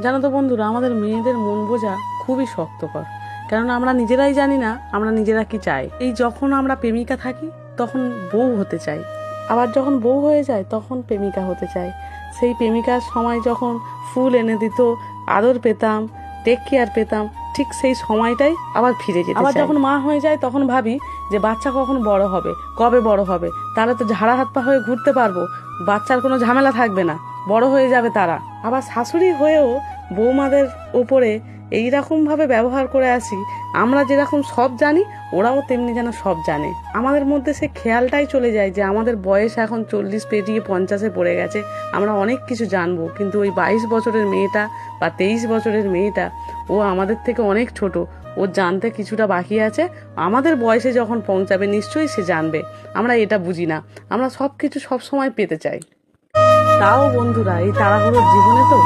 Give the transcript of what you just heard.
জানো তো বন্ধুরা, আমাদের মেয়েদের মন বোঝা খুবই শক্তকর। কেননা আমরা নিজেরাই জানি না আমরা নিজেরা কি চাই। এই যখন আমরা প্রেমিকা থাকি তখন বউ হতে চাই, আবার যখন বউ হয়ে যায় তখন প্রেমিকা হতে চাই। সেই প্রেমিকার সময় যখন ফুল এনে দিত, আদর পেতাম, টেক কেয়ার পেতাম, ঠিক সেই সময়টাই আবার ফিরে যেতে চাই। আবার যখন মা হয়ে যায় তখন ভাবি যে বাচ্চা কখন বড় হবে, কবে বড় হবে, তাহলে তো ঝাড়া হাত পা হয়ে ঘুরতে পারবো, বাচ্চার কোনো ঝামেলা থাকবে না, বড় হয়ে যাবে তারা। আবার শাশুড়ি হয়েও বৌমাদের ওপরে এইরকমভাবে ব্যবহার করে আসি, আমরা যেরকম সব জানি ওরাও তেমনি যেন সব জানে। আমাদের মধ্যে সে খেয়ালটাই চলে যায় যে আমাদের বয়স এখন 40 পেরিয়ে 50-এ পড়ে গেছে, আমরা অনেক কিছু জানবো, কিন্তু ওই 22 বছরের মেয়েটা বা 23 বছরের মেয়েটা ও আমাদের থেকে অনেক ছোট, ও জানতে কিছুটা বাকি আছে। আমাদের বয়সে যখন পৌঁছাবে নিশ্চয়ই সে জানবে। আমরা এটা বুঝি না, আমরা সব কিছু সবসময় পেতে চাই। তাও বন্ধুরা, এই তাড়াহুড়োর জীবনে তো